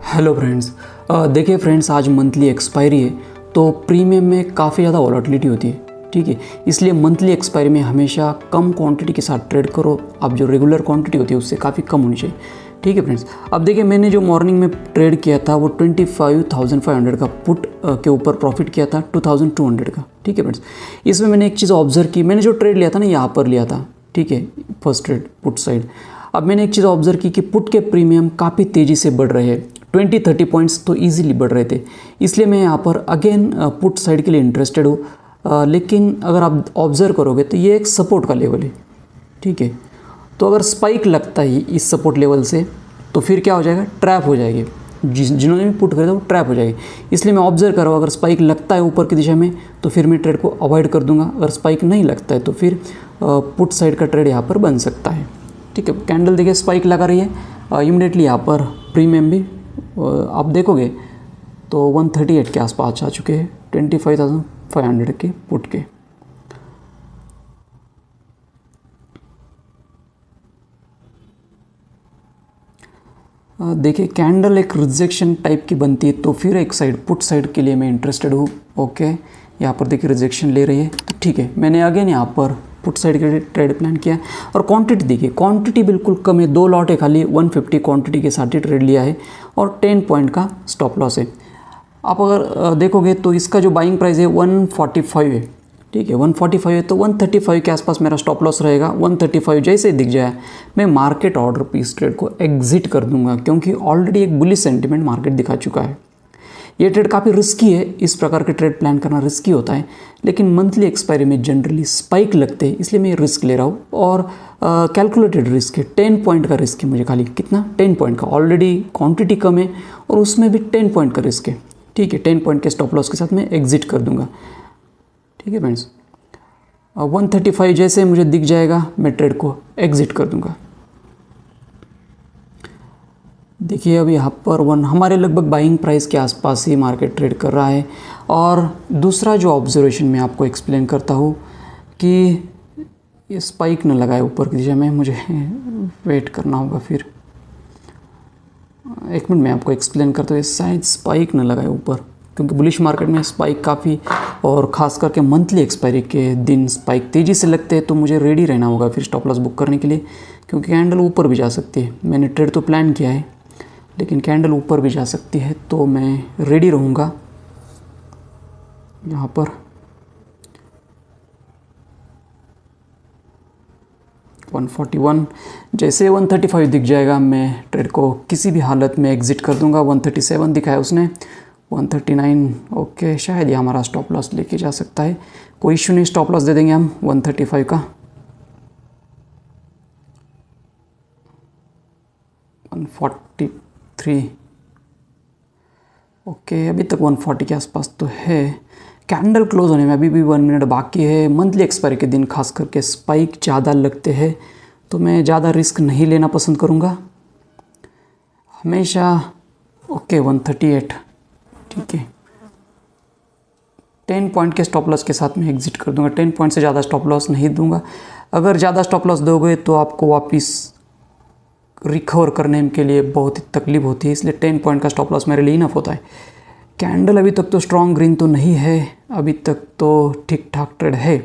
Hello friends. देखिए friends, आज monthly expiry है तो प्रीमियम में काफ़ी ज़्यादा वॉलेटिलिटी होती है। ठीक है, इसलिए मंथली एक्सपायरी में हमेशा कम क्वांटिटी के साथ ट्रेड करो। अब जो रेगुलर क्वांटिटी होती है उससे काफ़ी कम होनी चाहिए। ठीक है फ्रेंड्स, अब देखिए मैंने जो मॉर्निंग में ट्रेड किया था वो 25,500 का पुट के ऊपर प्रॉफिट किया था 2,200 का। ठीक है फ्रेंड्स, इसमें मैंने एक चीज़ ऑब्जर्व की। मैंने जो ट्रेड लिया था ना, यहाँ पर लिया था। ठीक है, फर्स्ट ट्रेड पुट साइड। अब मैंने एक चीज़ ऑब्जर्व की कि पुट के प्रीमियम काफ़ी तेज़ी से बढ़ रहे हैं, 20-30 पॉइंट्स तो इजीली बढ़ रहे थे। इसलिए मैं यहाँ पर अगेन पुट साइड के लिए इंटरेस्टेड हूँ। लेकिन अगर आप ऑब्जर्व करोगे तो ये एक सपोर्ट का लेवल है। ठीक है, तो अगर स्पाइक लगता है इस सपोर्ट लेवल से तो फिर क्या हो जाएगा, ट्रैप हो जाएगी। जिन्होंने भी पुट करा था वो ट्रैप हो जाएगी। इसलिए मैं ऑब्जर्व कर रहा हूँ, अगर स्पाइक लगता है ऊपर की दिशा में तो फिर मैं ट्रेड को अवॉइड कर दूंगा। अगर स्पाइक नहीं लगता है तो फिर पुट साइड का ट्रेड यहाँ पर बन सकता है। ठीक है, कैंडल देखिए स्पाइक लगा रही है, इमीडिएटली यहाँ पर प्रीमियम भी आप देखोगे तो 138 के आसपास आ चुके हैं, 25,500 के पुट के। देखिए कैंडल एक रिजेक्शन टाइप की बनती है तो फिर एक साइड पुट साइड के लिए मैं इंटरेस्टेड हूँ। ओके, यहाँ पर देखिए रिजेक्शन ले रही है तो ठीक है, मैंने अगेन यहाँ पर पुट साइड के लिए ट्रेड प्लान किया। और क्वांटिटी देखिए, क्वांटिटी बिल्कुल कम है, 2 लॉट है खाली, 150 क्वांटिटी के साथ ही ट्रेड लिया है और 10 पॉइंट का स्टॉप लॉस है। आप अगर देखोगे तो इसका जो बाइंग प्राइस है 145 है। ठीक है, 145 है तो 135 के आसपास मेरा स्टॉप लॉस रहेगा। 135 जैसे दिख जाए मैं मार्केट ऑर्डर पे इस ट्रेड को एग्जिट कर दूंगा, क्योंकि ऑलरेडी एक बुलिश सेंटिमेंट मार्केट दिखा चुका है। ये ट्रेड काफ़ी रिस्की है, इस प्रकार के ट्रेड प्लान करना रिस्की होता है, लेकिन मंथली एक्सपायरी में जनरली स्पाइक लगते हैं, इसलिए मैं रिस्क ले रहा हूँ। और कैलकुलेटेड रिस्क है, 10 पॉइंट का रिस्क है मुझे खाली। कितना? 10 पॉइंट का। ऑलरेडी क्वांटिटी कम है और उसमें भी 10 पॉइंट का रिस्क है। ठीक है, 10 पॉइंट के स्टॉप लॉस के साथ मैं एग्जिट कर दूंगा। ठीक है फ्रेंड्स, 135 जैसे मुझे दिख जाएगा मैं ट्रेड को एग्जिट कर दूंगा। देखिए अब यहाँ पर हमारे लगभग बाइंग प्राइस के आसपास ही मार्केट ट्रेड कर रहा है। और दूसरा जो ऑब्जर्वेशन मैं आपको एक्सप्लेन करता हूँ कि ये स्पाइक न लगाए ऊपर की दिशा में, मुझे वेट करना होगा। फिर एक मिनट में आपको एक्सप्लेन करता हूँ, शायद स्पाइक न लगाए ऊपर, क्योंकि बुलिश मार्केट में स्पाइक काफ़ी, और ख़ास करके मंथली एक्सपायरी के दिन स्पाइक तेज़ी से लगते हैं, तो मुझे रेडी रहना होगा फिर स्टॉप लॉस बुक करने के लिए, क्योंकि कैंडल ऊपर भी जा सकती है। मैंने ट्रेड तो प्लान किया है लेकिन कैंडल ऊपर भी जा सकती है, तो मैं रेडी रहूँगा यहाँ पर। 141 जैसे 135 दिख जाएगा मैं ट्रेड को किसी भी हालत में एग्जिट कर दूंगा। 137 दिखाया उसने, 139। ओके, शायद ये हमारा स्टॉप लॉस लेके जा सकता है, कोई इशू नहीं, स्टॉप लॉस दे देंगे हम 135 का। 143। ओके, अभी तक 140 के आसपास तो है। कैंडल क्लोज होने में अभी भी 1 मिनट बाकी है। मंथली एक्सपायरी के दिन खास करके स्पाइक ज़्यादा लगते हैं, तो मैं ज़्यादा रिस्क नहीं लेना पसंद करूँगा हमेशा। ओके, 138। ठीक है, 10 पॉइंट के स्टॉप लॉस के साथ मैं एग्जिट कर दूंगा। 10 पॉइंट से ज़्यादा स्टॉप लॉस नहीं दूंगा। अगर ज़्यादा स्टॉप लॉस दोगे तो आपको वापस रिकवर करने के लिए बहुत ही तकलीफ होती है, इसलिए 10 पॉइंट का स्टॉप लॉस मेरे लिए इनफ होता है। कैंडल अभी तक तो स्ट्रॉन्ग ग्रीन तो नहीं है, अभी तक तो ठीक ठाक ट्रेड है।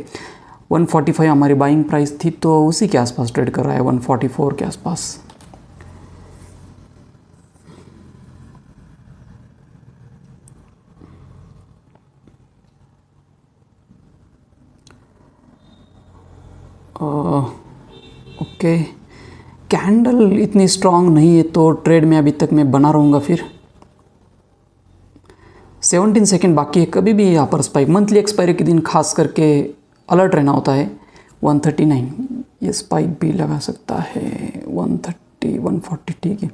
145 हमारी बाइंग प्राइस थी तो उसी के आसपास ट्रेड कर रहा है, 144 के आसपास। ओके, कैंडल इतनी स्ट्रॉन्ग नहीं है तो ट्रेड में अभी तक मैं बना रहूँगा। फिर 17 सेकंड बाकी है, कभी भी यहाँ पर स्पाइक, मंथली एक्सपायरी के दिन खास करके अलर्ट रहना होता है। 139 ये स्पाइक भी लगा सकता है, 130, 140। ठीक है,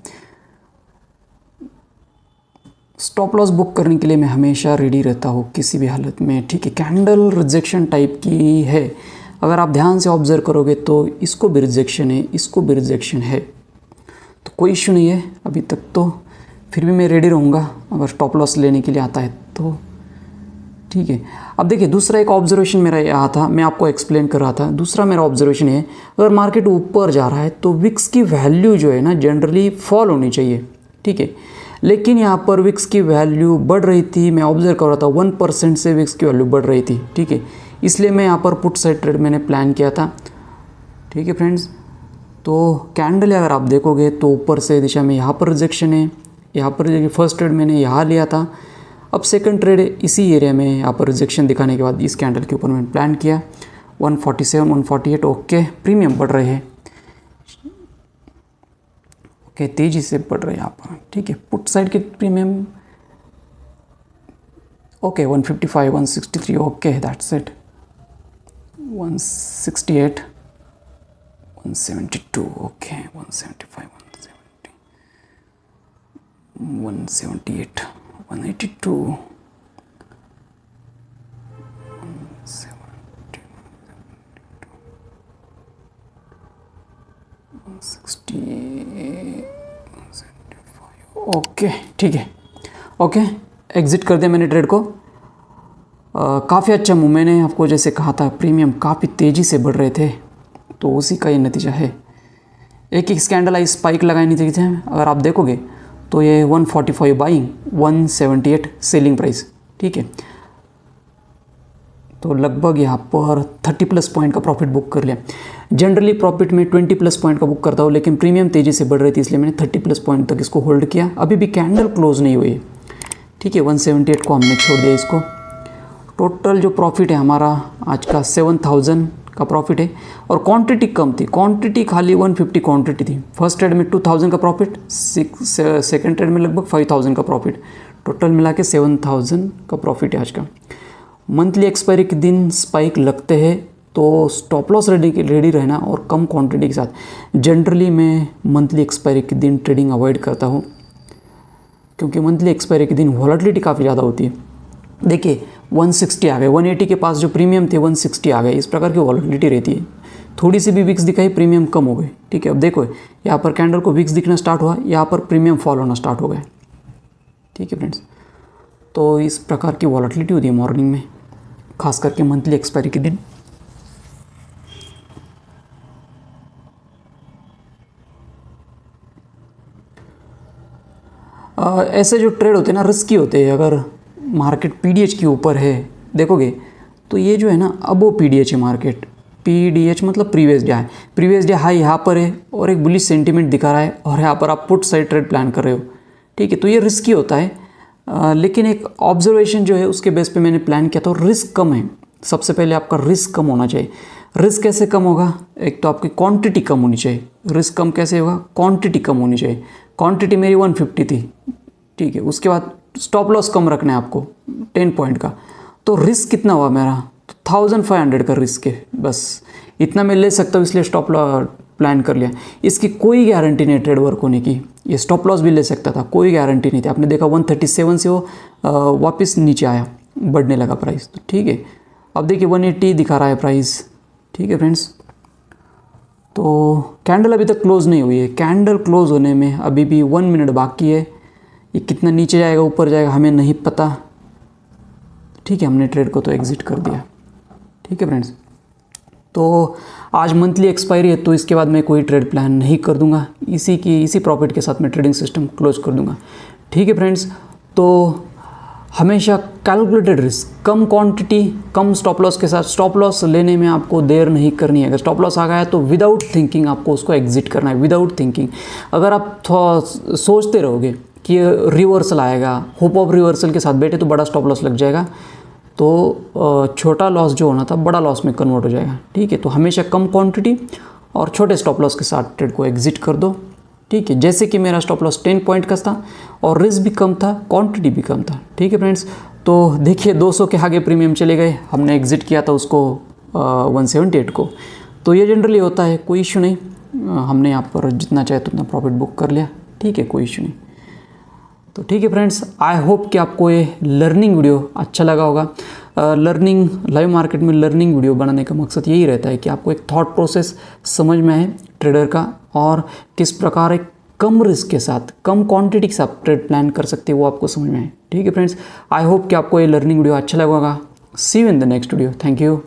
स्टॉप लॉस बुक करने के लिए मैं हमेशा रेडी रहता हूँ किसी भी हालत में। ठीक है, कैंडल रिजेक्शन टाइप की है, अगर आप ध्यान से ऑब्जर्व करोगे तो इसको भी रिजेक्शन है, इसको भी रिजेक्शन है, तो कोई इशू नहीं है अभी तक तो। फिर भी मैं रेडी रहूँगा अगर स्टॉप लॉस लेने के लिए आता है तो। ठीक है, अब देखिए दूसरा एक ऑब्जर्वेशन मेरा यहाँ था, मैं आपको एक्सप्लेन कर रहा था। दूसरा मेरा ऑब्जर्वेशन है, अगर मार्केट ऊपर जा रहा है तो विक्स की वैल्यू जो है ना जनरली फॉल होनी चाहिए। ठीक है, लेकिन यहाँ पर विक्स की वैल्यू बढ़ रही थी, मैं ऑब्जर्व कर रहा था 1% से विक्स की वैल्यू बढ़ रही थी, ठीक है। इसलिए मैं यहाँ पर पुट साइड ट्रेड मैंने प्लान किया था, ठीक है फ्रेंड्स। तो कैंडल अगर आप देखोगे तो ऊपर से दिशा में यहाँ पर रिजेक्शन है, यहाँ पर फर्स्ट ट्रेड मैंने यहाँ लिया था, अब सेकंड ट्रेड इसी एरिया में यहाँ पर रिजेक्शन दिखाने के बाद इस कैंडल के ऊपर मैंने प्लान किया 147 148। ओके, प्रीमियम बढ़ रहे हैं, ओके, तेजी से बढ़ रहे हैं यहाँ पर, ठीक है। पुट साइड के premium okay 155 163, okay that's it, 168 172, okay 175 170 178 182 160 175, okay ठीक है। ओके, एग्ज़िट कर दिया मैंने ट्रेड को। काफ़ी अच्छा मूव, मैंने आपको जैसे कहा था प्रीमियम काफ़ी तेज़ी से बढ़ रहे थे, तो उसी का ये नतीजा है। एक एक स्कैंडल आई स्पाइक लगानी थी, अगर आप देखोगे तो ये 145 बाइंग 178 सेलिंग प्राइस, ठीक है। तो लगभग यहाँ पर 30+ पॉइंट का प्रॉफिट बुक कर लिया। जनरली प्रॉफिट में 20+ पॉइंट का बुक करता हूँ, लेकिन प्रीमियम तेज़ी से बढ़ रही थी इसलिए मैंने 30+ पॉइंट तक इसको होल्ड किया। अभी भी कैंडल क्लोज नहीं हुई, ठीक है। 178 को हमने छोड़ दिया इसको। टोटल जो प्रॉफिट है हमारा आज का 7000 का प्रॉफिट है, और क्वांटिटी कम थी, क्वांटिटी खाली 150 क्वांटिटी थी। फर्स्ट ट्रेड में 2000 का प्रॉफिट, सेकंड ट्रेड में लगभग 5000 का प्रॉफिट, टोटल मिला के 7000 का प्रॉफिट है आज का। मंथली एक्सपायरी के दिन स्पाइक लगते हैं तो स्टॉप लॉस रेडी रहना और कम क्वांटिटी के साथ। जनरली मैं मंथली एक्सपायरी के दिन ट्रेडिंग अवॉइड करता हूँ, क्योंकि मंथली एक्सपायरी के दिन वॉलेटिलिटी काफ़ी ज़्यादा होती है। देखिए 160 आ गए, 180 के पास जो प्रीमियम थे 160 आ गए, इस प्रकार की वॉलेटिलिटी रहती है। थोड़ी सी भी विक्स दिखाई प्रीमियम कम हो गए, ठीक है। अब देखो यहाँ पर कैंडल को विक्स दिखना स्टार्ट हुआ, यहाँ पर प्रीमियम फॉल होना स्टार्ट हो गए, ठीक है फ्रेंड्स। तो इस प्रकार की वॉलेटिलिटी होती है मॉर्निंग में, खास करके मंथली एक्सपायरी के दिन। ऐसे जो ट्रेड होते हैं ना रिस्की होते हैं। अगर मार्केट पीडीएच के ऊपर है देखोगे तो ये जो है ना अबो पीडीएच है मार्केट, पीडीएच मतलब previous day high, previous day high यहाँ पर है और एक बुलिश सेंटीमेंट दिखा रहा है, और यहाँ पर आप पुट साइड ट्रेड प्लान कर रहे हो, ठीक है। तो ये रिस्की होता है, लेकिन एक ऑब्जर्वेशन जो है उसके बेस पे मैंने प्लान किया था, और रिस्क कम है। सबसे पहले आपका रिस्क कम होना चाहिए। रिस्क कैसे कम होगा? एक तो आपकी क्वांटिटी कम होनी चाहिए। रिस्क कम कैसे होगा? क्वांटिटी कम होनी चाहिए। क्वांटिटी मेरी 150 थी, ठीक है। उसके बाद स्टॉप लॉस कम रखना है आपको 10 पॉइंट का। तो रिस्क कितना हुआ मेरा? तो 1500 का रिस्क है, बस इतना मैं ले सकता हूँ, इसलिए स्टॉप लॉस प्लान कर लिया। इसकी कोई गारंटी नहीं ट्रेड वर्क होने की। ये स्टॉप लॉस भी ले सकता था, कोई गारंटी नहीं थी। आपने देखा 137 से वो वापस नीचे आया, बढ़ने लगा प्राइस, तो ठीक है। अब देखिए 180 दिखा रहा है प्राइस, ठीक है फ्रेंड्स। तो कैंडल अभी तक क्लोज नहीं हुई है, कैंडल क्लोज होने में अभी भी 1 मिनट बाकी है। ये कितना नीचे जाएगा ऊपर जाएगा हमें नहीं पता, ठीक है। हमने ट्रेड को तो एग्जिट कर दिया, ठीक है फ्रेंड्स। तो आज मंथली एक्सपायरी है, तो इसके बाद मैं कोई ट्रेड प्लान नहीं कर दूंगा। इसी प्रॉफिट के साथ मैं ट्रेडिंग सिस्टम क्लोज कर दूंगा, ठीक है फ्रेंड्स। तो हमेशा कैलकुलेटेड रिस्क, कम क्वांटिटी, कम स्टॉप लॉस के साथ। स्टॉप लॉस लेने में आपको देर नहीं करनी है। अगर स्टॉप लॉस आ गया है तो विदाउट थिंकिंग आपको उसको एग्जिट करना है, विदाउट थिंकिंग। अगर आप सोचते रहोगे कि रिवर्सल आएगा, होप ऑफ रिवर्सल के साथ बैठे तो बड़ा स्टॉप लॉस लग जाएगा, तो छोटा लॉस जो होना था बड़ा लॉस में कन्वर्ट हो जाएगा, ठीक है। तो हमेशा कम क्वांटिटी और छोटे स्टॉप लॉस के साथ ट्रेड को एग्जिट कर दो, ठीक है। जैसे कि मेरा स्टॉप लॉस 10 पॉइंट का था और रिस्क भी कम था, क्वांटिटी भी कम था, ठीक है फ्रेंड्स। तो देखिए 200 के आगे प्रीमियम चले गए, हमने एग्जिट किया था उसको 178 को। तो ये जनरली होता है, कोई इशू नहीं। हमने यहाँ पर जितना चाहे उतना प्रॉफिट बुक कर लिया, ठीक है, कोई इशू नहीं। तो ठीक है फ्रेंड्स, आई होप कि आपको ये लर्निंग वीडियो अच्छा लगा होगा। लर्निंग लाइव मार्केट में लर्निंग वीडियो बनाने का मकसद यही रहता है कि आपको एक थॉट प्रोसेस समझ में आए ट्रेडर का, और किस प्रकार एक कम रिस्क के साथ, कम क्वांटिटी के साथ ट्रेड प्लान कर सकते हैं वो आपको समझ में आए, ठीक है फ्रेंड्स। आई होप कि आपको ये लर्निंग वीडियो अच्छा लगा होगा। See you in the next video. Thank you.